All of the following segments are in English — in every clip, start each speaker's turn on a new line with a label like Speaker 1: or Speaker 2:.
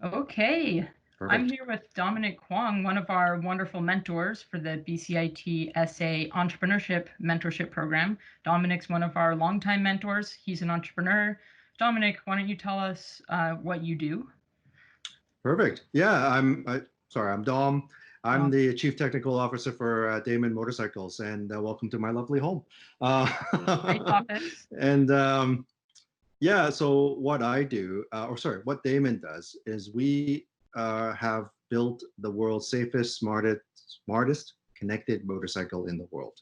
Speaker 1: Okay. I'm
Speaker 2: Perfect.
Speaker 1: here with Dominic Kwong, one of our wonderful mentors for the BCIT SA Entrepreneurship Mentorship Program. Dominic's one of our longtime mentors. He's an entrepreneur. Dominic, why don't you tell us what you do?
Speaker 2: Perfect. Yeah, sorry, I'm Dom. I'm
Speaker 1: Dom,
Speaker 2: the Chief Technical Officer for Damon Motorcycles, and welcome to my lovely home.
Speaker 1: great topics.
Speaker 2: And yeah, so what I do, or sorry, what Damon does is we have built the world's safest, smartest connected motorcycle in the world,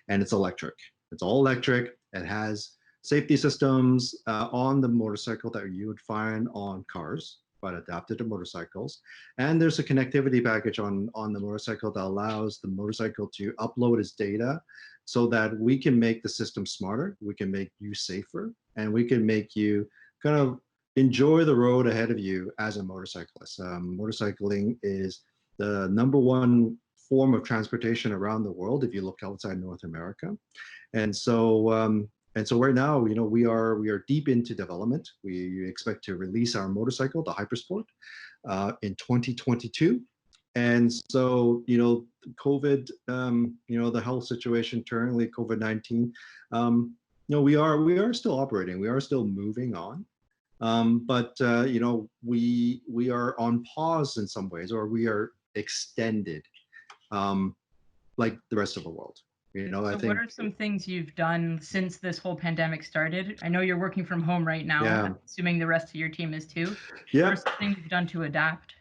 Speaker 2: and it's electric. It's all electric. It has safety systems on the motorcycle that you would find on cars, but adapted to motorcycles. And there's a connectivity package on the motorcycle that allows the motorcycle to upload its data so that we can make the system smarter, we can make you safer, and we can make you kind of enjoy the road ahead of you as a motorcyclist. Motorcycling is the number one form of transportation around the world if you look outside North America. And so right now, we are deep into development. We expect to release our motorcycle, the Hypersport, in 2022. And so, COVID, the health situation currently, COVID-19, we are still operating. We are still moving on. But we are on pause in some ways, or we are extended, um, like the rest of the world. I
Speaker 1: So, what
Speaker 2: think,
Speaker 1: are some things you've done since this whole pandemic started? I know you're working from home right now.
Speaker 2: yeah,
Speaker 1: I'm assuming the rest of your team is too. What are
Speaker 2: yeah.
Speaker 1: some things you've done to adapt?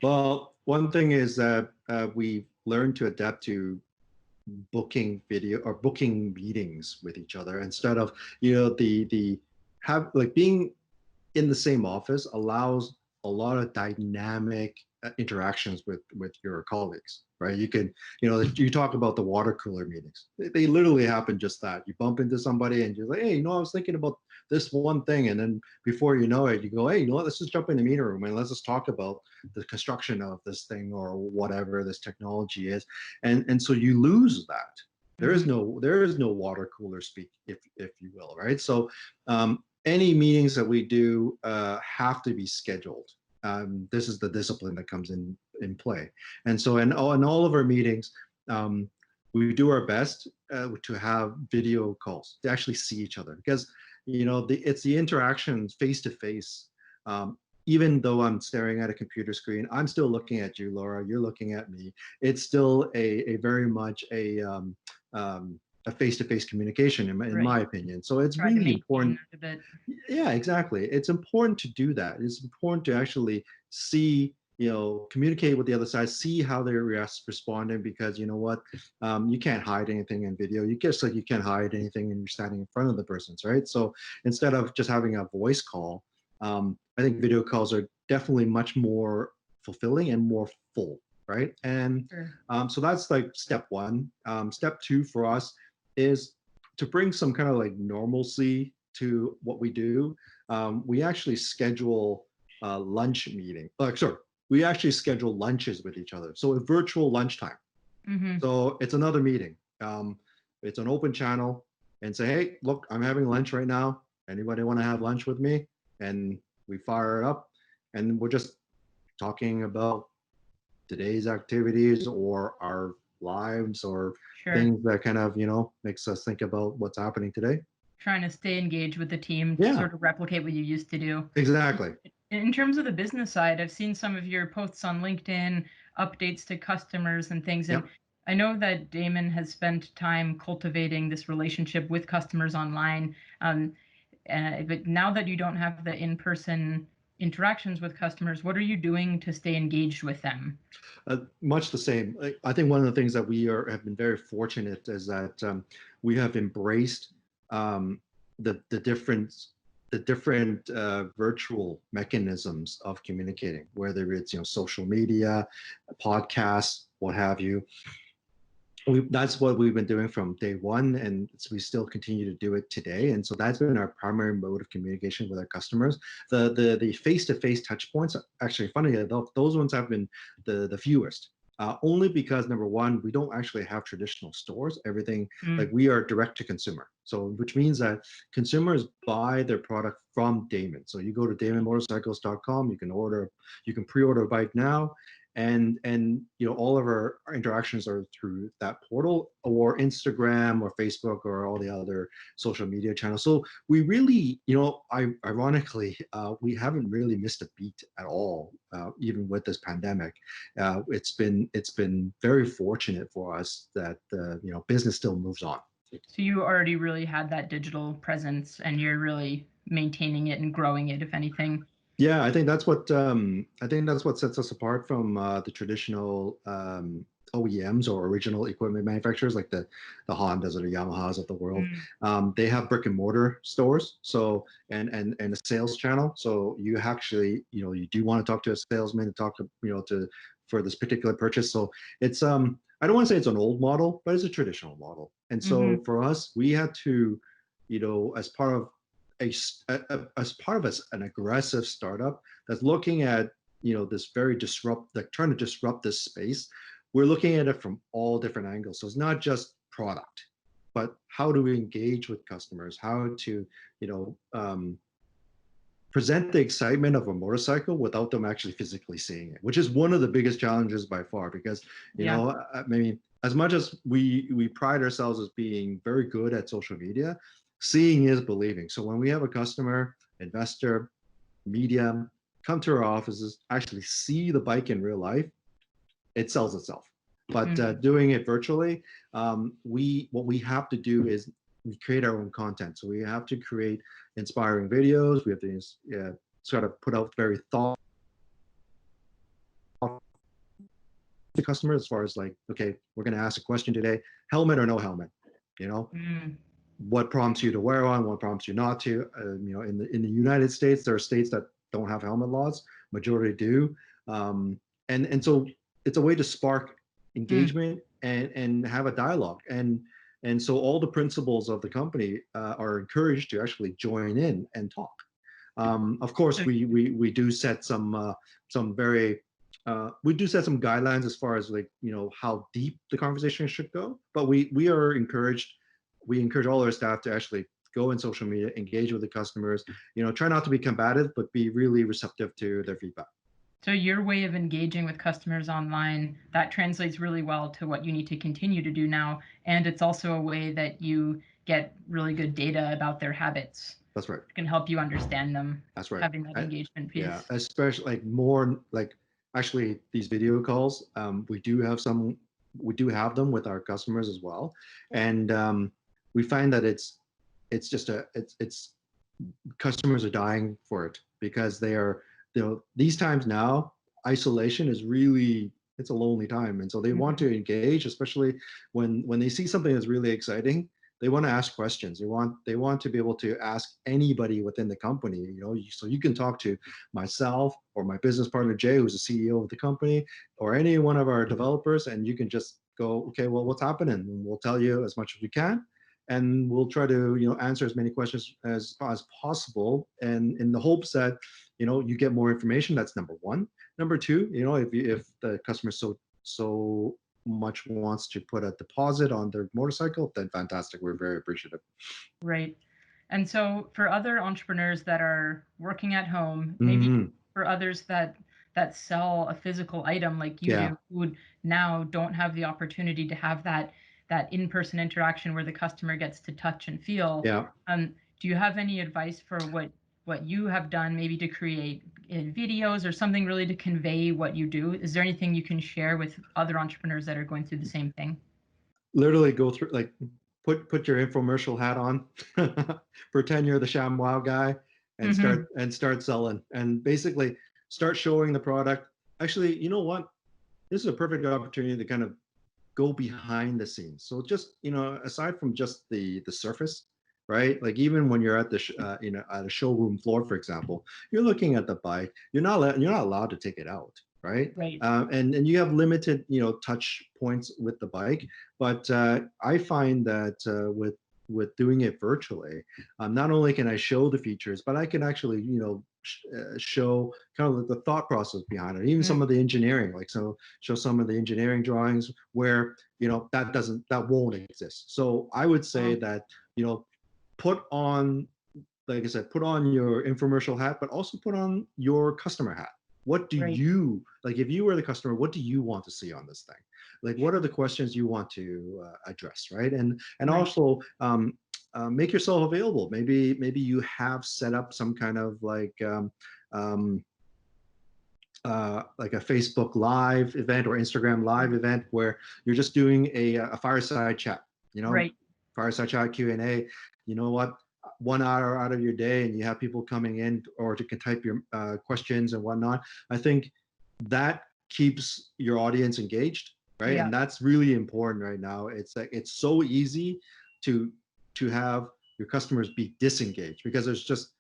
Speaker 2: Well, one thing is that we've learned to adapt to booking video or booking meetings with each other instead of the have like being in the same office allows a lot of dynamic interactions with your colleagues, right? You talk about the water cooler meetings. They literally happen just that. You bump into somebody and you're like, hey, I was thinking about this one thing, and then before you know it, you go, hey, let's just jump in the meeting room and let's just talk about the construction of this thing or whatever this technology is, and so you lose that.
Speaker 1: Mhm.
Speaker 2: There is no water cooler speak, if you will, right? So any meetings that we do have to be scheduled. This is the discipline that comes in play. And so in all of our meetings, we do our best to have video calls to actually see each other, because it's the interactions face to face. Even though I'm staring at a computer screen, I'm still looking at you, Laura. You're looking at me. It's still a very much a face-to-face communication in
Speaker 1: Right.
Speaker 2: my opinion. So it's
Speaker 1: Try to
Speaker 2: really
Speaker 1: maintain
Speaker 2: important.
Speaker 1: that a bit.
Speaker 2: Yeah, exactly. It's important to do that. It's important to actually see, communicate with the other side, see how they're responding, because you know what, you can't hide anything in video. You just like you can't hide anything when you're standing in front of the person's, right? So instead of just having a voice call, I think video calls are definitely much more fulfilling and more full, right? And
Speaker 1: Sure.
Speaker 2: so that's like step one. Step two for us is to bring some kind of like normalcy to what we do. We actually schedule lunch meeting. Sorry, we actually schedule lunches with each other. So a virtual lunchtime.
Speaker 1: Hmm.
Speaker 2: So it's another meeting. It's an open channel, and say, hey, look, I'm having lunch right now. Anybody want to have lunch with me? And we fire it up, and we're just talking about today's activities or our lives or
Speaker 1: Sure.
Speaker 2: things that kind of makes us think about what's happening today.
Speaker 1: Trying to stay engaged with the team to
Speaker 2: Yeah,
Speaker 1: sort of replicate what you used to do.
Speaker 2: exactly.
Speaker 1: In terms of the business side, I've seen some of your posts on LinkedIn, updates to customers and things. And
Speaker 2: Yep.
Speaker 1: I know that Damon has spent time cultivating this relationship with customers online. Um, but now that you don't have the in-person interactions with customers, what are you doing to stay engaged with them?
Speaker 2: Much the same. I think one of the things that have been very fortunate is that we have embraced um, the different virtual mechanisms of communicating, whether it's social media, podcasts, what have you. That's what we've been doing from day one, and we still continue to do it today. And so that's been our primary mode of communication with our customers. The face-to-face touch points, actually, funny enough, those ones have been the fewest. only because number one, we don't actually have traditional stores. Everything like
Speaker 1: Mm.
Speaker 2: we are direct to consumer. So which means that consumers buy their product from Damon. So you go to damonmotorcycles.com, you can pre-order a bike now, and all of our interactions are through that portal or Instagram or Facebook or all the other social media channels. So we really, ironically, we haven't really missed a beat at all, even with this pandemic. It's been very fortunate for us that business still moves on.
Speaker 1: So you already really had that digital presence, and you're really maintaining it and growing it, if anything.
Speaker 2: Yeah, I think that's what sets us apart from the traditional OEMs or original equipment manufacturers like the Hondas or the Yamahas of the world.
Speaker 1: Mm.
Speaker 2: They have brick and mortar stores, so and a sales channel. So you actually you do want to talk to a salesman to talk to to for this particular purchase. So it's I don't want to say it's an old model, but it's a traditional model. And so
Speaker 1: Hmm.
Speaker 2: for us, we had to as part of an aggressive startup that's looking at this very like trying to disrupt this space. We're looking at it from all different angles. So it's not just product, but how do we engage with customers? How to you know present the excitement of a motorcycle without them actually physically seeing it, which is one of the biggest challenges by far. Because
Speaker 1: Yeah.
Speaker 2: I mean, as much as we pride ourselves as being very good at social media, seeing is believing. So when we have a customer, investor, media come to our offices, actually see the bike in real life, it sells itself. But
Speaker 1: Mm.
Speaker 2: doing it virtually, what we have to do is we create our own content. So we have to create inspiring videos. We have to sort of put out very thoughtful to customers as far as like, okay, we're going to ask a question today: helmet or no helmet? You know,
Speaker 1: Mm.
Speaker 2: what prompts you to wear one? What prompts you not to? In the United States, there are states that don't have helmet laws. Majority do, and so it's a way to spark
Speaker 1: Mm.
Speaker 2: engagement and have a dialogue. And so all the principals of the company are encouraged to actually join in and talk. Of course,
Speaker 1: So
Speaker 2: we do set some very we do set some guidelines as far as like how deep the conversation should go, but we encourage all our staff to actually go in social media, engage with the customers, try not to be combative, but be really receptive to their feedback.
Speaker 1: So your way of engaging with customers online, that translates really well to what you need to continue to do now. And it's also a way that you get really good data about their habits.
Speaker 2: That's right.
Speaker 1: It can help you understand them,
Speaker 2: That's right.
Speaker 1: having that engagement
Speaker 2: Yeah,
Speaker 1: piece.
Speaker 2: especially like more like actually these video calls. We do have them with our customers as well, and we find that it's just it's customers are dying for it because they are these times now isolation is really it's a lonely time, and so they want
Speaker 1: Mhm.
Speaker 2: to engage, especially when they see something that's really exciting. They want to ask questions. They want to be able to ask anybody within the company, so you can talk to myself or my business partner Jay, who's the CEO of the company, or any one of our developers, and you can just go, okay, well, what's happening, and we'll tell you as much as we can, and we'll try to answer as many questions as possible, and in the hopes that you get more information. That's number one. Number two, if the customer so much wants to put a deposit on their motorcycle, then fantastic, we're very appreciative.
Speaker 1: Right. And so for other entrepreneurs that are working at home, maybe
Speaker 2: Hmm.
Speaker 1: for others that sell a physical item like you
Speaker 2: Yeah,
Speaker 1: do, who now don't have the opportunity to have that in-person interaction where the customer gets to touch and feel,
Speaker 2: yeah.
Speaker 1: do you have any advice for what you have done, maybe to create videos or something really to convey what you do? Is there anything you can share with other entrepreneurs that are going through the same thing?
Speaker 2: Literally go through, like, put your infomercial hat on, pretend you're the ShamWow guy, and
Speaker 1: Hmm.
Speaker 2: start selling, and basically start showing the product. Actually, you know what, this is a perfect opportunity to kind of go behind the scenes. So just aside from just the surface, right? Like even when you're at at a showroom floor, for example, you're looking at the bike. You're not allowed to take it out, right?
Speaker 1: Right.
Speaker 2: And you have limited touch points with the bike. But I find that with doing it virtually, not only can I show the features, but I can actually, show kind of the thought process behind it, even some
Speaker 1: Mm.
Speaker 2: of the engineering, so show some of the engineering drawings where, that won't exist. So I would say
Speaker 1: Oh,
Speaker 2: that, put on, like I said, put on your infomercial hat, but also put on your customer hat. What do
Speaker 1: right.
Speaker 2: you like? If you were the customer, what do you want to see on this thing? Like, what are the questions you want to address, right? And
Speaker 1: Right.
Speaker 2: also make yourself available. Maybe you have set up some kind of um, like a Facebook Live event or Instagram Live
Speaker 1: Mm.
Speaker 2: event where you're just doing a fireside chat, you know,
Speaker 1: Right.
Speaker 2: fireside chat Q&A. You know what? 1 hour out of your day, and you have people coming in or to can type your questions and whatnot. I think that keeps your audience engaged, right?
Speaker 1: Yeah.
Speaker 2: And that's really important right now. It's like it's so easy to have your customers be disengaged because it's just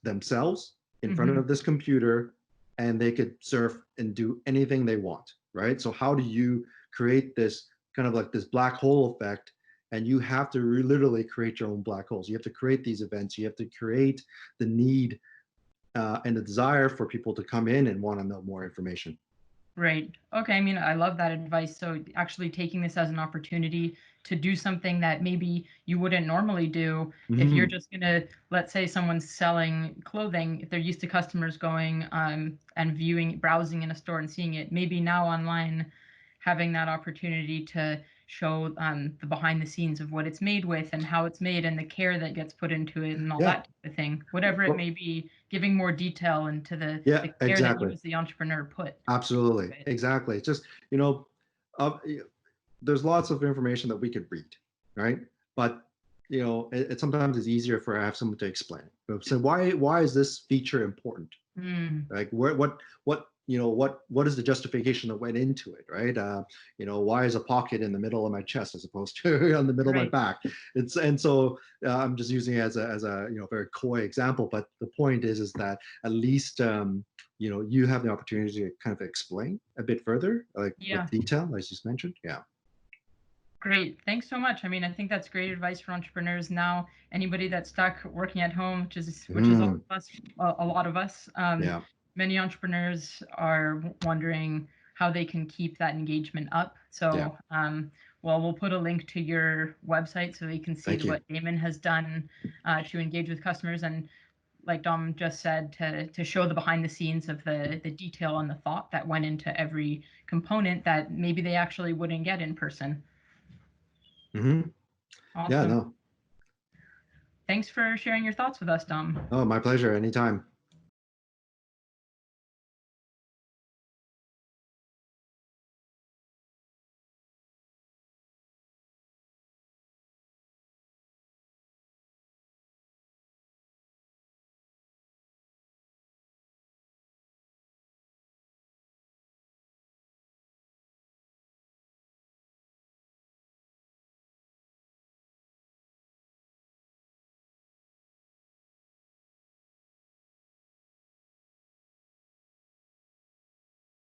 Speaker 2: themselves in front
Speaker 1: Hmm.
Speaker 2: of this computer, and they could surf and do anything they want, right? So how do you create this kind of like this black hole effect? And you have to literally create your own black holes. You have to create these events. You have to create the need and the desire for people to come in and want to know more information.
Speaker 1: Right. Okay. I mean, I love that advice. So actually taking this as an opportunity to do something that maybe you wouldn't normally do if you're
Speaker 2: Mm-hmm.
Speaker 1: just gonna, let's say someone's selling clothing, if they're used to customers going and viewing, browsing in a store and seeing it, maybe now online having that opportunity to show the behind the scenes of what it's made with and how it's made and the care that gets put into it and all
Speaker 2: Yeah.
Speaker 1: that type of thing, whatever it
Speaker 2: Well,
Speaker 1: may be, giving more detail into the
Speaker 2: yeah,
Speaker 1: care that you
Speaker 2: exactly.
Speaker 1: as the entrepreneur put
Speaker 2: Absolutely.
Speaker 1: it.
Speaker 2: Exactly. It's just, you know, uh, there's lots of information that we could read, right? But it sometimes is easier for I have someone to explain. So why is this feature important?
Speaker 1: Mm,
Speaker 2: Like what is the justification that went into it, right? Why is a pocket in the middle of my chest as opposed to on the middle of my
Speaker 1: right.
Speaker 2: back? It's and so I'm just using it as a very coy example, but the point is that at least you have the opportunity to kind of explain a bit further, like with
Speaker 1: Yeah.
Speaker 2: detail, as you mentioned. Yeah.
Speaker 1: Great. Thanks so much. I mean, I think that's great advice for entrepreneurs now. Anybody that's stuck working at home, which is all
Speaker 2: Mm,
Speaker 1: of us, a lot of us.
Speaker 2: yeah.
Speaker 1: Many entrepreneurs are wondering how they can keep that engagement up.
Speaker 2: Yeah.
Speaker 1: So, well, we'll put a link to your website so you can see
Speaker 2: Thank you.
Speaker 1: what Damon has done to engage with customers and like Dom just said, to show the behind the scenes of the detail and the thought that went into every component that maybe they actually wouldn't get in person.
Speaker 2: Hmm. Yeah.
Speaker 1: Awesome.
Speaker 2: No.
Speaker 1: Thanks for sharing your thoughts with us, Dom.
Speaker 2: Oh, my pleasure. Anytime.